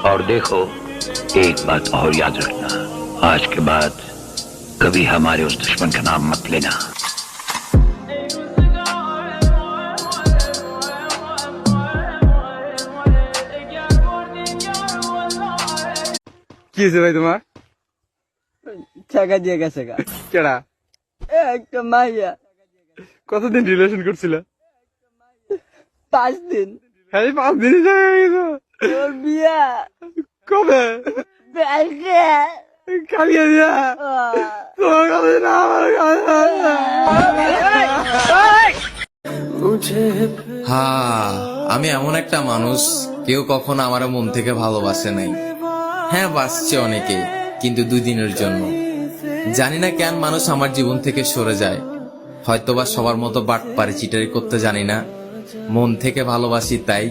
और देखो, एक बात और याद रखना, आज के बाद कभी हमारे उस दुश्मन का नाम मत लेना। কি হয়েছে ভাই তোমার? টাকা দিয়ে গেছে গা। কেডা? একটা মাইয়া। কতদিন রিলেশন করছিল? 5 দিন। হ্যাঁ 5 দিনই জায়গা গেছো। তোর বিয়া কবে? কালকে। কালিয়া দিয়া। তোমার কাছে না আমার কাছে। হ্যাঁ, আমি এমন একটা মানুষ, কেউ কখনো আমার মন থেকে ভালোবাসে নাই। হ্যাঁ, বাসছে অনেকে, কিন্তু 2 দিনের জন্য। জানি না কেন মানুষ আমার জীবন থেকে সরে যায়। হয়তোবা সবার মতো বাটপারি চিটারি করতে জানি না, মন থেকে ভালোবাসি তাই।